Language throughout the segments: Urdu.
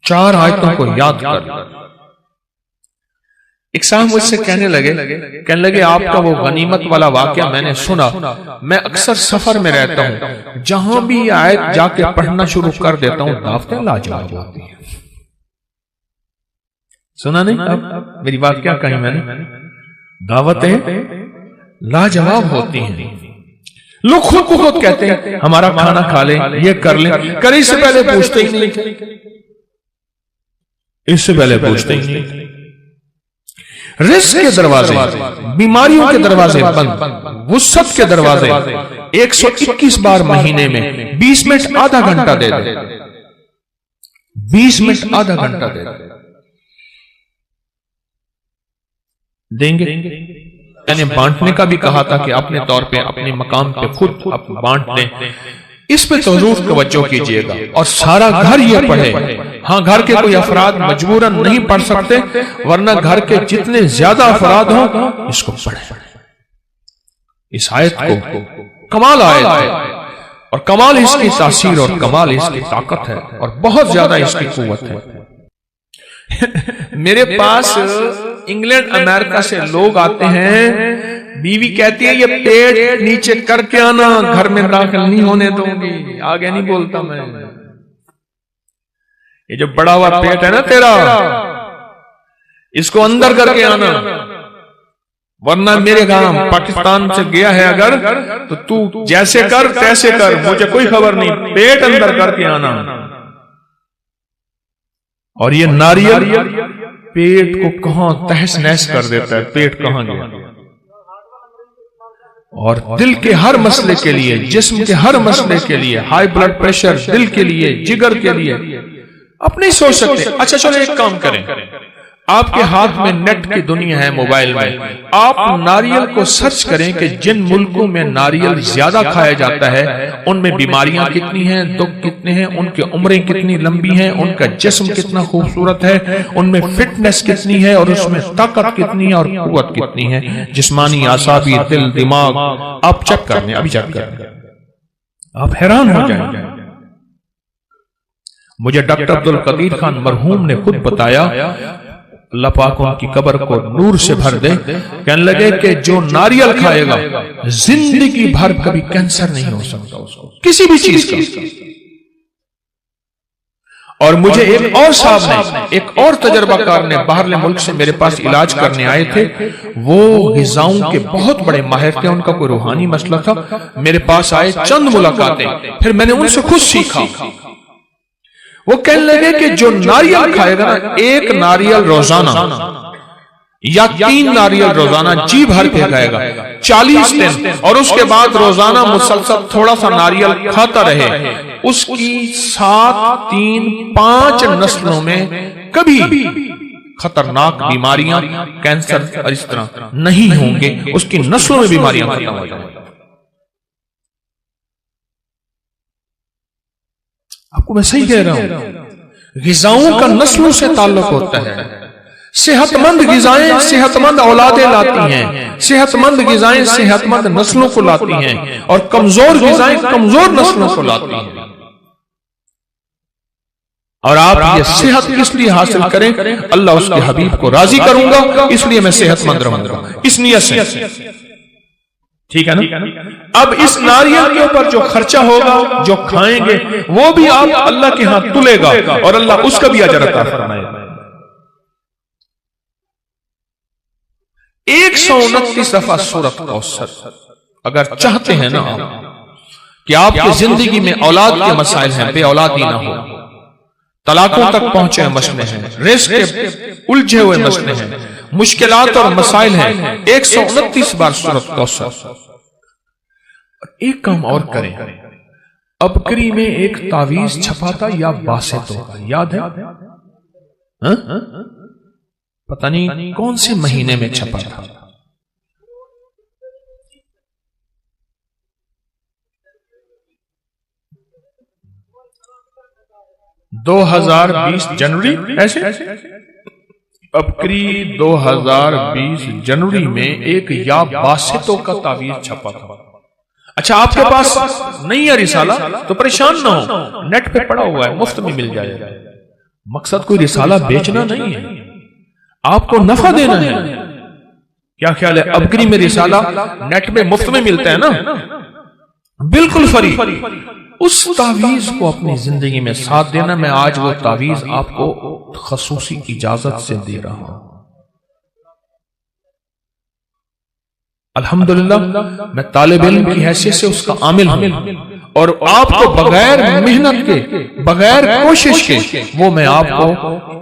4 آیتوں کو یاد کر لو۔ ایک صاحب مجھ سے کہنے لگے آپ کا وہ غنیمت والا واقعہ میں نے سنا، میں اکثر سفر میں رہتا ہوں، جہاں بھی یہ آیت جا کے پڑھنا شروع کر دیتا ہوں دعوتیں لاجواب ہوتی ہیں۔ سنا نہیں؟ اب میری بات کیا کہیں میں نے؟ دعوتیں لاجواب ہوتی ہیں۔ لوگ خود کو خود کہتے ہیں ہمارا کھانا کھا لیں، یہ کر لیں، کرنے سے پہلے پوچھتے ہی نہیں، اس سے پہلے پوچھتے ہی نہیں۔ رزق کے دروازے، بیماریوں کے دروازے بند، وسعت کے دروازے 121 بار مہینے میں 20 منٹ آدھا گھنٹہ دے دیں، 20 منٹ آدھا گھنٹہ دیں گے۔ میں نے بانٹنے کا بھی کہا تھا کہ اپنے طور پہ اپنے مقام پہ خود بانٹ دیں، اس پہ ضرور توجہ کیجئے گا، اور سارا گھر یہ پڑھے۔ ہاں گھر کے کوئی افراد مجبوراً نہیں پڑھ سکتے، ورنہ گھر کے جتنے زیادہ افراد ہوں اس کو پڑھیں۔ اس آیت کو کمال آیت ہے، اور کمال اس کی تاثیر اور کمال اس کی طاقت ہے، اور بہت زیادہ اس کی قوت ہے۔ میرے پاس انگلینڈ امریکہ سے لوگ آتے ہیں، بیوی کہتی ہے یہ پیٹ نیچے کر کے آنا، گھر میں داخل نہیں ہونے دوں گی، آگے نہیں بولتا میں، یہ جو بڑا ہوا پیٹ ہے نا تیرا، اس کو اندر کر کے آنا، ورنہ میرے گھر پاکستان سے گیا ہے اگر تو جیسے کر تیسے کر، مجھے کوئی خبر نہیں، پیٹ اندر کر کے آنا۔ اور یہ ناریل پیٹ کو کہاں تہس نہس کر دیتا ہے، پیٹ کہاں گیا۔ اور دل کے ہر مسئلے کے لیے، جسم کے ہر مسئلے کے لیے، ہائی بلڈ پریشر، دل کے لیے، جگر کے لیے، آپ نہیں سوچ سکتے۔ اچھا چلو ایک کام کریں، آپ کے ہاتھ میں نیٹ کی دنیا ہے، موبائل میں، آپ ناریل کو سرچ کریں کہ جن ملکوں میں ناریل زیادہ کھایا جاتا ہے ان میں بیماریاں کتنی ہیں، دکھ کتنے ہیں، ان کی عمریں کتنی لمبی ہیں، ان کا جسم کتنا خوبصورت ہے، ان میں فٹنس کتنی ہے، اور اس میں طاقت کتنی ہے اور قوت کتنی ہے، جسمانی، اعصابی، دل، دماغ، آپ چیک کریں، ابھی چیک کریں، آپ حیران ہو جائیں گے۔ مجھے ڈاکٹر عبدالقدیر خان مرحوم نے خود بتایا، اللہ پاک ان کی قبر کو نور سے بھر دے، کہنے لگے کہ جو ناریل کھائے گا زندگی بھر کبھی کینسر نہیں ہو سکتا اس کو، کسی بھی چیز کا۔ اور مجھے ایک اور صاحب نے، ایک اور تجربہ کار نے باہرلے ملک سے میرے پاس علاج کرنے آئے تھے، وہ غذاؤں کے بہت بڑے ماہر تھے، ان کا کوئی روحانی مسئلہ تھا، میرے پاس آئے، چند ملاقاتیں، پھر میں نے ان سے خود سیکھا۔ وہ کہنے لگے کہ جو ناریل کھائے گا نا، 1 ناریل روزانہ یا 3 ناریل روزانہ جی بھر کے کھائے گا 40 دن، اور اس کے بعد روزانہ مسلسل تھوڑا سا ناریل کھاتا رہے، اس کی 7، 3، 5 نسلوں میں کبھی خطرناک بیماریاں، کینسر اور اس طرح نہیں ہوں گے، اس کی نسلوں میں بیماریاں ختم ہو جائیں گی۔ آپ کو میں صحیح کہہ رہا ہوں، غذاؤں کا نسلوں سے تعلق ہوتا ہے۔ صحت مند غذائیں صحت مند اولادیں لاتی ہیں، صحت مند غذائیں صحت مند نسلوں کو لاتی ہیں، اور کمزور غذائیں کمزور نسلوں کو لاتی ہیں۔ اور آپ یہ صحت کس لیے حاصل کریں؟ اللہ اس کے حبیب کو راضی کروں گا، اس لیے میں صحت مند رہوں گا، اس نیت سے، ٹھیک ہے نا؟ اب اس ناریل کے اوپر جو خرچہ ہوگا، جو کھائیں گے، وہ بھی آپ اللہ کے ہاں تلے گا، اور اللہ اس کا بھی اجر عطا فرمائے گا۔ 129 دفعہ سورۃ کوثر، اگر چاہتے ہیں نا کہ آپ کی زندگی میں اولاد کے مسائل ہیں، بے اولادی نہ ہو، طلاقوں تک پہنچے مسئلے ہیں، رزق کے الجھے ہوئے مسئلے ہیں، مشکلات اور مسائل ہیں، 129 بار سورۃ کوثر۔ ایک کام اور کریں، ابکری میں ایک تعویذ چھپا تھا یا باسط ہوگا، یاد ہے؟ پتہ نہیں کون سے مہینے میں چھپا تھا، 2020 جنوری، ایسے ابکری 2020 جنوری میں ایک یا باسطوں کا تعویذ چھپا تھا۔ اچھا آپ کے پاس نہیں ہے رسالہ تو پریشان نہ ہو، نیٹ پہ پڑا ہوا ہے، مفت میں مل جائے گا، مقصد کوئی رسالہ بیچنا نہیں ہے، آپ کو نفع دینا ہے۔ کیا خیال ہے ابگری میں رسالہ نیٹ میں مفت میں ملتا ہے نا، بالکل فری۔ اس تعویذ کو اپنی زندگی میں ساتھ دینا۔ میں آج وہ تعویذ آپ کو خصوصی اجازت سے دے رہا ہوں۔ الحمدللہ میں طالب علم کی حیثیت سے اس کا عامل ہوں، اور آپ کو بغیر محنت کے، بغیر کوشش کے، وہ میں آپ کو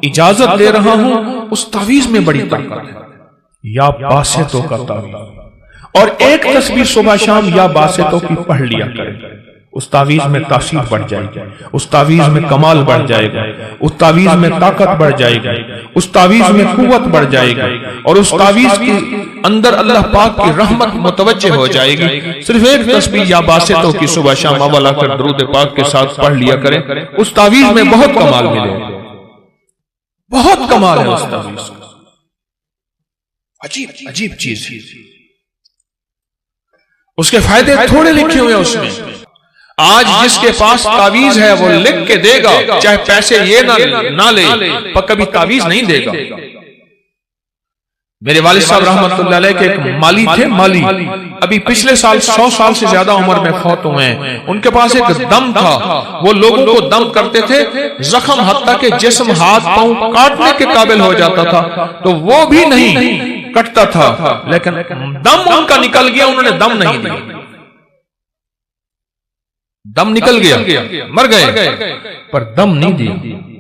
اجازت دے رہا ہوں۔ اس تعویذ میں بڑی طاقت ہے، یا باسطوں کا تعویذ، اور ایک تسبیح صبح شام یا باسطوں کی پڑھ لیا کریں۔ اس تعویذ میں تاثیر بڑھ جائے گی، اس تعویذ میں کمال بڑھ جائے گا، اس تعویذ میں طاقت بڑھ جائے گی، اس تعویذ میں قوت بڑھ جائے گی، اور اس تعویذ کے اندر اللہ پاک کی رحمت متوجہ ہو جائے گی۔ صرف ایک تسبیح یا باسطوں کی صبح شام اول کر درود پاک کے ساتھ پڑھ لیا کریں، اس تعویذ میں بہت کمال ملے گا، بہت کمال ہے اس تعویذ کا، عجیب عجیب چیز ہے۔ اس کے فائدے تھوڑے لکھے ہوئے اس میں۔ آج جس کے پاس تعویذ ہے وہ لکھ کے دے گا، چاہے پیسے یہ نہ لے، پر کبھی تعویذ نہیں دے گا۔ میرے والد صاحب رحمت اللہ علیہ کے ایک مالی تھے، مالی ابھی پچھلے سال 100 سال سے زیادہ عمر میں فوت ہوئے ہیں۔ ان کے پاس ایک دم تھا، وہ لوگوں کو دم کرتے تھے، زخم حتیٰ کہ جسم ہاتھ پاؤں کاٹنے کے قابل ہو جاتا تھا، تو وہ بھی نہیں کٹتا تھا، لیکن دم ان کا نکل گیا، انہوں نے دم نہیں دیا، دم نکل گیا، مر گئے پر دم نہیں دیا۔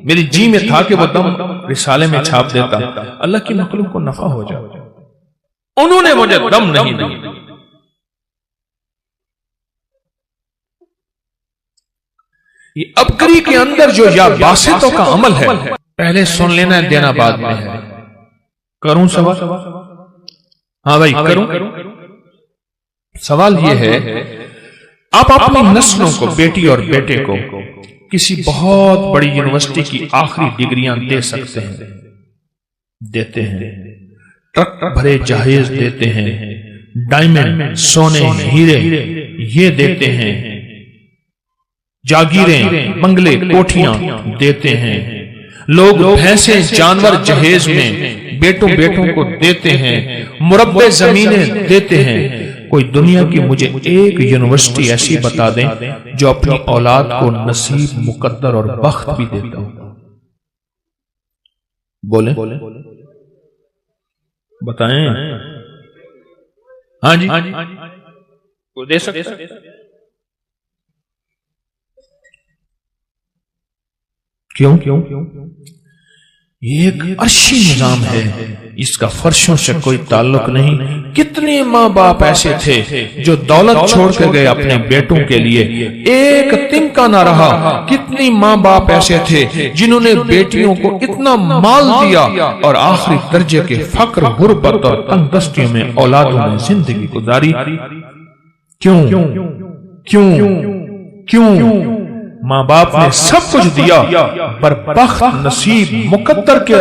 میری جی میں تھا کہ وہ دم رسالے میں چھاپ دیتا، اللہ کی مخلوق کو نفع ہو جائے، انہوں نے مجھے دم نہیں دیا۔ یہ ابگری کے اندر جو یا باسطوں کا عمل ہے، پہلے سن لینا ہے، دینا بعد میں ہے۔ کروں سوال؟ ہاں بھائی کروں۔ سوال یہ ہے، آپ اپنی نسلوں کو، بیٹی اور بیٹے کو کسی بہت بڑی یونیورسٹی کی آخری ڈگریاں دے سکتے ہیں، دیتے ہیں، ٹرک بھرے جہیز دیتے ہیں، ڈائمنڈ، سونے، ہیرے یہ دیتے ہیں، جاگیریں، بنگلے، کوٹھیاں دیتے ہیں، لوگ بھینسیں، جانور جہیز میں بیٹوں کو دیتے ہیں، مربع زمینیں دیتے ہیں۔ کوئی دنیا کی مجھے ایک یونیورسٹی ایسی بتا دیں جو اپنی اولاد کو نصیب، مقدر اور بخت بھی دیتا ہوں، بولیں بتائیں۔ ہاں جی کوئی دے سکتا ہے؟ کیوں؟ یہ ایک عرشی نظام ہے، اس کا فرشوں سے کوئی تعلق نہیں۔ کتنے ماں باپ ایسے تھے جو دولت چھوڑ کے گئے اپنے بیٹوں کے لیے، ایک تنکا نہ رہا۔ کتنی ماں باپ ایسے تھے جنہوں نے بیٹیوں کو اتنا مال دیا اور آخری درجے کے فقر، غربت اور تنگ دستیوں میں اولادوں نے زندگی گزاری۔ کیوں؟ ماں باپ نے سب کچھ دیا پر بخت، نصیب، مقدر کے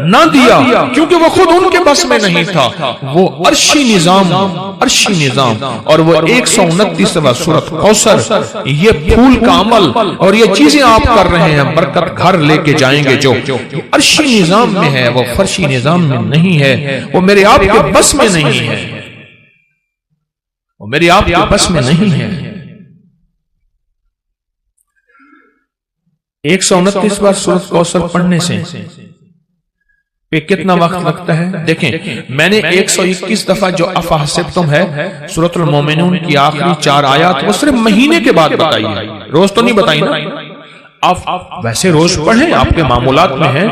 نہ دیا، کیونکہ وہ خود ان کے بس میں نہیں تھا۔ وہ عرشی نظام، اور وہ 129واں سورۃ کوثر، یہ پھول کا عمل اور یہ چیزیں آپ کر رہے ہیں، برکت گھر لے کے جائیں گے، جو عرشی نظام میں ہے، وہ فرشی نظام میں نہیں ہے، وہ میرے آپ کے بس میں نہیں ہے، وہ میرے آپ کے بس میں نہیں ہے۔ 129 بار سورۃ کوثر پڑھنے سے پہ کتنا وقت لگتا ہے؟ دیکھیں، میں نے 121 دفعہ جو افحسبتم ہے سورۃ المومنون کی آخری 4 آیات، وہ صرف مہینے کے بعد بتائی ہے، روز تو نہیں بتائی نا۔ آپ ویسے روز پڑھیں، آپ کے معمولات میں ہیں،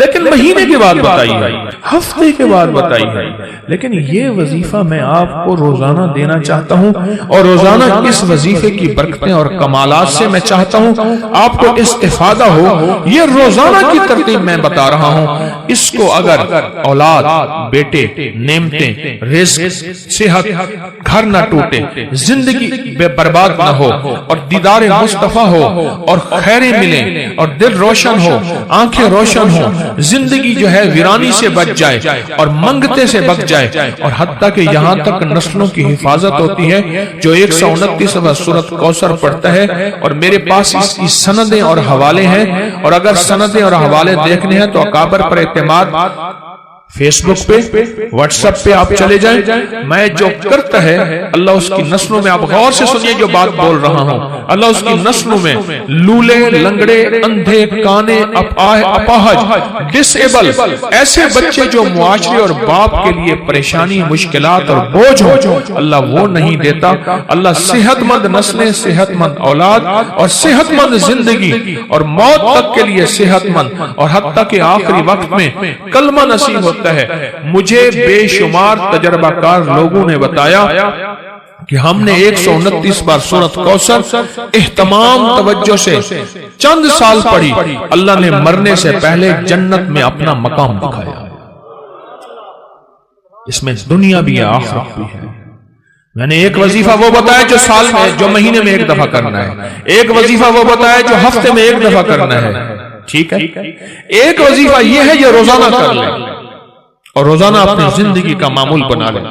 لیکن مہینے کے بعد بتائی ہے، ہفتے کے بعد بتائی ہے۔ لیکن یہ وظیفہ میں آپ کو روزانہ دینا چاہتا ہوں، اور روزانہ اس وظیفے کی برکتیں اور کمالات سے میں چاہتا ہوں آپ کو استفادہ ہو۔ یہ روزانہ کی ترتیب میں بتا رہا ہوں، اس کو اگر اولاد، بیٹے، نعمتیں، رزق، صحت، گھر نہ ٹوٹے، زندگی بے برباد نہ ہو، اور دیدار مصطفیٰ ہو، اور خیریں ملیں، اور دل روشن ہو، آنکھیں روشن ہو، زندگی جو ہے ویرانی سے بچ جائے اور منگتے سے بچ جائے، اور حتیٰ کہ یہاں تک نسلوں کی حفاظت ہوتی ہے۔ جو 129واں سورۃ کوثر پڑھتا ہے، اور میرے پاس اس کی سندیں اور حوالے ہیں، اور اگر سندیں اور حوالے دیکھنے ہیں تو اکابر پر اعتماد فیس بک پہ، واٹس ایپ پہ آپ چلے جائیں۔ میں جو کرتا ہے اللہ اس کی نسلوں میں، آپ غور سے سنیے جو بات بول رہا ہوں، اللہ اس کی نسلوں میں لولے، لنگڑے، اندھے، کانے، اپاہج، ڈس ایبل، ایسے بچے جو معاشرے اور باپ کے لیے پریشانی، مشکلات اور بوجھ ہو، اللہ وہ نہیں دیتا۔ اللہ صحت مند نسلیں، صحت مند اولاد اور صحت مند زندگی اور موت تک کے لیے صحت مند، اور حتیٰ کہ آخری وقت میں کلمہ نصیب ہوتا ہے۔ مجھے بے شمار تجربہ کار لوگوں نے بتایا کہ ہم نے 129 بار سورۃ کوثر اہتمام توجہ سے چند سال پڑھی، اللہ نے مرنے سے پہلے جنت میں اپنا مقام دکھایا۔ اس میں دنیا بھی ہے، آخرت بھی ہے۔ میں نے ایک وظیفہ وہ بتایا جو سال میں، جو مہینے میں ایک دفعہ کرنا ہے، ایک وظیفہ وہ بتایا جو ہفتے میں ایک دفعہ کرنا ہے، ٹھیک ہے؟ ایک وظیفہ یہ ہے جو روزانہ کر لیں اور روزانہ اپنی زندگی کا معمول بنا لیں۔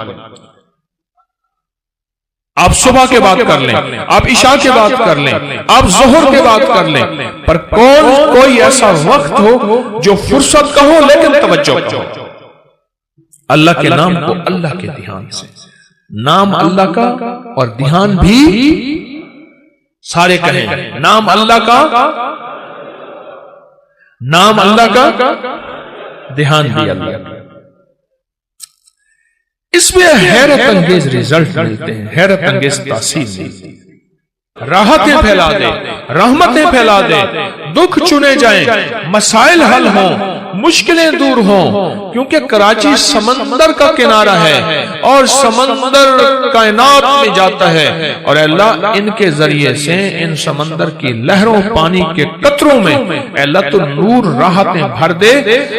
آپ صبح کے بعد کر لیں، آپ عشاء کے بعد کر لیں، آپ ظہر کے بعد کر لیں، پر کوئی ایسا وقت ہو جو فرصت کا ہو لیکن توجہ کا ہو۔ اللہ کے نام کو اللہ کے دھیان سے، نام اللہ کا اور دھیان بھی، سارے کہیں نام اللہ کا، نام اللہ کا، دھیان بھی اللہ کا۔ اس میں حیرت انگیز ریزلٹ ملتے ہیں، حیرت انگیز تاثیر ملتی ہے۔ راحتیں پھیلا دے، رحمتیں پھیلا دے، دکھ چنے جائیں، مسائل حل ہوں، مشکلیں دور ہوں، کیونکہ کراچی سمندر کا کنارہ ہے اور سمندر کائنات میں جاتا ہے، اور اللہ ان کے ذریعے سے ان سمندر کی لہروں، پانی کے قطروں میں اللہ تو نور راحتیں بھر دے،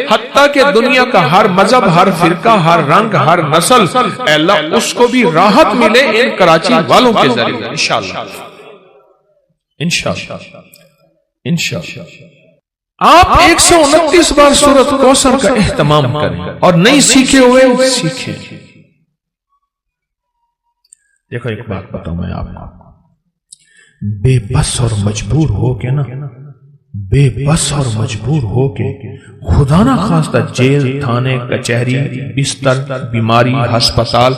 حتیٰ کہ دنیا کا ہر مذہب، ہر فرقہ، ہر رنگ، ہر نسل، اللہ اس کو بھی راحت ملے ان کراچی والوں کے ذریعے، انشاءاللہ انشاءاللہ انشاءاللہ۔ آپ 129 بار سورۃ کوثر کا اہتمام کریں اور نہیں سیکھے ہوئے سیکھیں۔ دیکھو ایک بات بتاؤں میں آپ کو، بے بس اور مجبور ہو کے نا، بے بس اور مجبور ہو کے خدا نہ خواستہ جیل، تھانے، کچہری، بستر، بیماری، ہسپتال،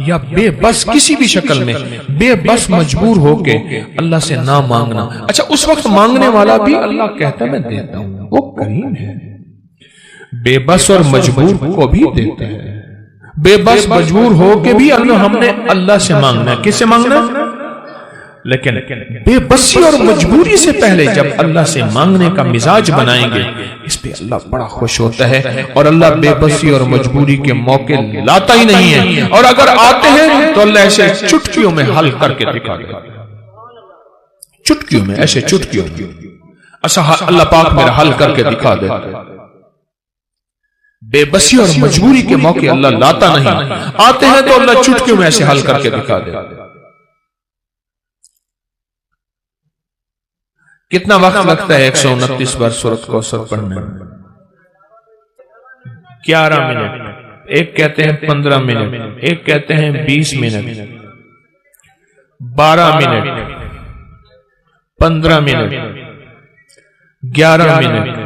یا بے بس کسی بھی شکل میں بے بس مجبور ہو کے اللہ سے نہ مانگنا۔ اچھا اس وقت مانگنے والا بھی اللہ کہتا ہے میں دیتا ہوں، وہ کریم ہے، بے بس اور مجبور کو بھی دیتا ہے۔ بے بس مجبور ہو کے بھی ہم نے اللہ سے مانگنا ہے، کس سے مانگنا ہے؟ لیکن بے بسی اور مجبوری سے پہلے جب اللہ سے مانگنے کا مزاج بنائیں گے، اس پہ اللہ بڑا خوش ہوتا ہے، اور اللہ بے بسی اور مجبوری کے موقع لاتا ہی نہیں ہے، اور اگر آتے ہیں تو اللہ ایسے چٹکیوں میں حل کر کے دکھا دیتا ہے، چٹکیوں میں، ایسے چٹکیوں میں ایسا اللہ پاک میرا حل کر کے دکھا دیتا ہے۔ بے بسی اور مجبوری کے موقع اللہ لاتا نہیں، آتے ہیں تو اللہ چٹکیوں میں ایسے حل کر کے دکھا دیتا ہے۔ کتنا وقت لگتا ہے 129 بار سورۃ کوثر پڑھنے میں؟ 11 منٹ، ایک کہتے ہیں 15 منٹ، ایک کہتے ہیں 20 منٹ، 12 منٹ، 15 منٹ، 11 منٹ،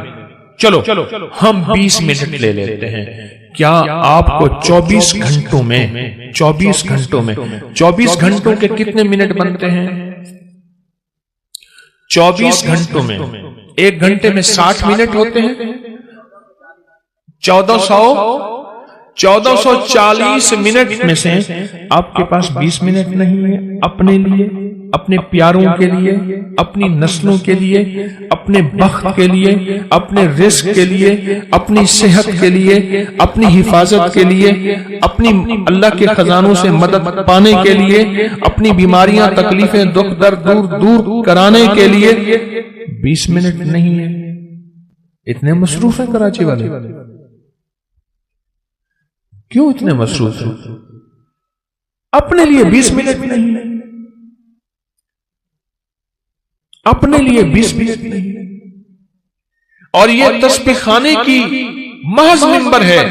چلو ہم 20 منٹ لے لیتے ہیں۔ کیا آپ کو 24 گھنٹوں میں 24 گھنٹوں کے کتنے منٹ بنتے ہیں؟ 24 گھنٹوں میں ایک گھنٹے میں 60 منٹ ہوتے ہیں، 1440 منٹ میں سے آپ کے پاس 20 منٹ نہیں ہے اپنے لیے، اپنے پیاروں کے لیے، اپنی نسلوں کے لیے، اپنے بخت کے لیے، اپنے رزق کے لیے، اپنی صحت کے لیے، اپنی حفاظت کے لیے، اپنی اللہ کے خزانوں سے مدد پانے کے لیے، اپنی بیماریاں، تکلیفیں، دکھ درد دور کرانے کے لیے 20 منٹ نہیں ہے۔ اتنے مصروف ہیں کراچی والے، کیوں اتنے مصروف ہیں؟ اپنے لیے 20 منٹ نہیں ہے، اپنے لیے 20 منٹ نہیں ہے۔ اور یہ تسبیح خانے کی محض منبر ہے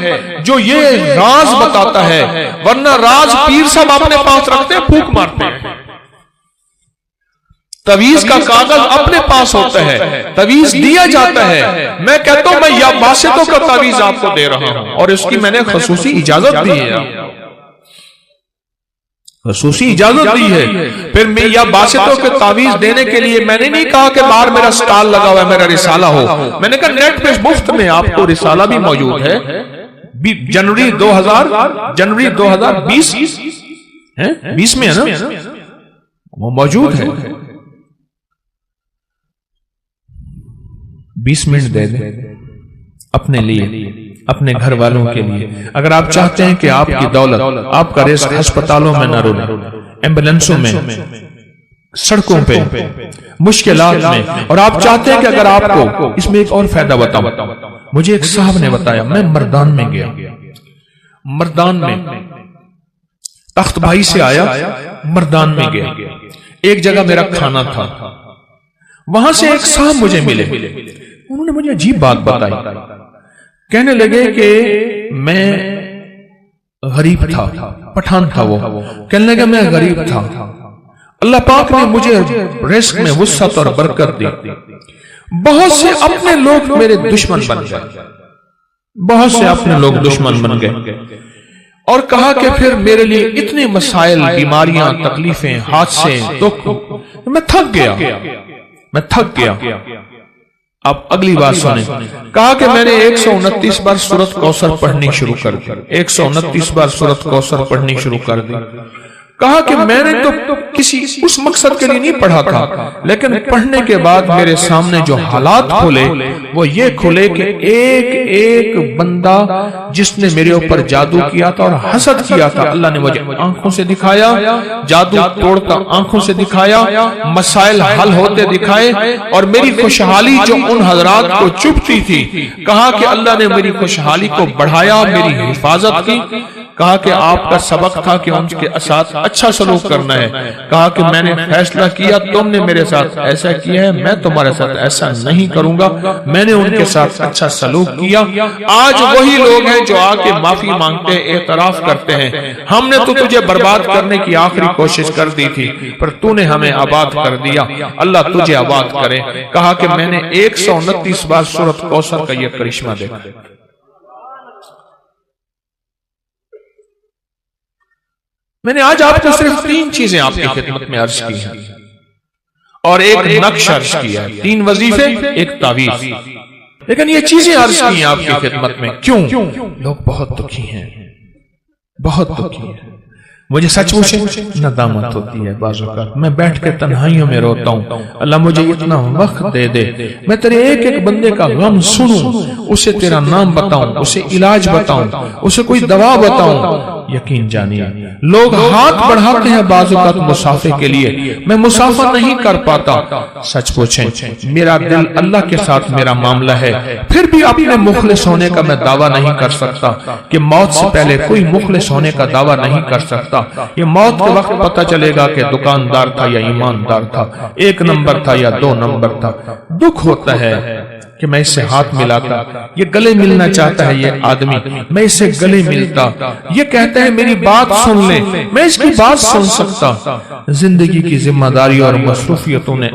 جو یہ راز بتاتا ہے، ورنہ راز پیر صاحب اپنے پاس رکھتے ہیں، پھونک مارتے ہیں۔ تویز کا کاغذ اپنے پاس ہوتا ہے، تویز دیا جاتا ہے، میں کہتا ہوں میں یا باسطوں کا تویز آپ کو دے رہا ہوں، اور اس کی میں نے خصوصی اجازت دی ہے، خصوصی اجازت دی ہے۔ پھر میں یا باسطوں کے تعویذ دینے کے لیے میں نے نہیں کہا کہ باہر میرا سٹال لگا ہوا ہے، میرا رسالہ ہو، میں نے کہا نیٹ پہ مفت میں آپ کو رسالہ بھی موجود ہے، جنوری 2020 20 میں ہے نا، وہ موجود ہے۔ 20 منٹ دے دیں اپنے لیے، اپنے گھر والوں کے لیے۔ اگر آپ چاہتے ہیں کہ آپ کی دولت، آپ کا رزق ہسپتالوں میں نہ رولے، ایمبولینسوں میں، سڑکوں پہ، مشکلات میں، اور آپ چاہتے ہیں کہ اگر آپ کو اس میں ایک اور فائدہ بتاؤں، مجھے ایک صاحب نے بتایا، میں مردان میں گیا، مردان میں تخت بھائی سے آیا، مردان میں گیا، ایک جگہ میرا کھانا تھا، وہاں سے ایک صاحب مجھے ملے، انہوں نے مجھے عجیب بات بتائی، کہنے لگے کہ میں غریب تھا، پٹھان تھا، وہ کہنے لگے میں غریب تھا، اللہ پاک نے مجھے رزق میں وسعت اور برکت دی، بہت سے اپنے لوگ میرے دشمن بن گئے، بہت سے اپنے لوگ دشمن بن گئے، اور کہا کہ پھر میرے لیے اتنے مسائل، بیماریاں، تکلیفیں، حادثے، دکھ، میں تھک گیا، میں تھک گیا۔ اب اگلی بات سنیں، کہا کہ میں نے 129 بار سورۃ کوثر پڑھنی شروع کر دی، 129 بار سورۃ کوثر پڑھنی شروع کر دی، کہا کہ میں نے تو کسی اس مقصد کے لیے نہیں پڑھا تھا، لیکن پڑھنے کے بعد میرے سامنے جو حالات کھلے وہ یہ کھلے کہ ایک ایک بندہ جس نے میرے اوپر جادو کیا تھا اور حسد کیا تھا، اللہ نے مجھے آنکھوں سے دکھایا، جادو توڑتا آنکھوں سے دکھایا، مسائل حل ہوتے دکھائے، اور میری خوشحالی جو ان حضرات کو چبھتی تھی، کہا کہ اللہ نے میری خوشحالی کو بڑھایا، میری حفاظت کی، کہا کہ آپ کا سبق تھا کہ ان کے ساتھ اچھا سلوک کرنا ہے، کہا کہ میں نے فیصلہ کیا تم نے میرے ساتھ ایسا کیا ہے، میں تمہارے ساتھ ایسا نہیں کروں گا، میں نے ان کے ساتھ اچھا سلوک کیا۔ آج وہی لوگ ہیں جو آ کے معافی مانگتے، اعتراف کرتے ہیں، ہم نے تو تجھے برباد کرنے کی آخری کوشش کر دی تھی پر تو نے ہمیں آباد کر دیا، اللہ تجھے آباد کرے۔ کہا کہ میں نے 129 بار سورۃ کوثر کا یہ کرشمہ دیکھا۔ میں نے آج آپ کو صرف 3 چیزیں آپ کی خدمت میں عرض کی ہیں اور ایک نقش عرض کیا ہے، 3 وظیفے، ایک تعویذ، لیکن یہ چیزیں عرض کی ہیں آپ کی خدمت میں۔ کیوں؟ لوگ بہت دکھی ہیں، بہت دکھی ہیں، مجھے سچ پوچھے ندامت ہوتی ہے، بعض اوقات میں بیٹھ کے تنہائیوں میں روتا ہوں، اللہ مجھے اتنا وقت دے دے، میں تیرے ایک ایک بندے کا غم سنوں، اسے تیرا نام بتاؤں، اسے علاج بتاؤں، اسے کوئی دوا بتاؤں۔ یقین جانیے لوگ ہاتھ بڑھاتے ہیں بعض اوقات مسافے کے لیے، میں مسافہ نہیں کر پاتا، سچ پوچھیں میرا دل اللہ کے ساتھ میرا معاملہ ہے، پھر بھی اپنے مخلص ہونے کا میں دعویٰ نہیں کر سکتا کہ موت سے پہلے کوئی مخلص ہونے کا دعویٰ نہیں کر سکتا۔ یہ موت کے وقت پتہ چلے گا کہ دکاندار تھا یا ایماندار تھا، 1 نمبر تھا یا 2 نمبر تھا۔ دکھ ہوتا ہے کہ میں اس سے ہاتھ ملاتا، یہ گلے ملنا چاہتا ہے، یہ آدمی، میں اس سے گلے ملتا، یہ کہتا ہے میری بات سن لے، میں اس کی بات سن سکتا۔ زندگی کی ذمہ داریوں اور مصروفیتوں نے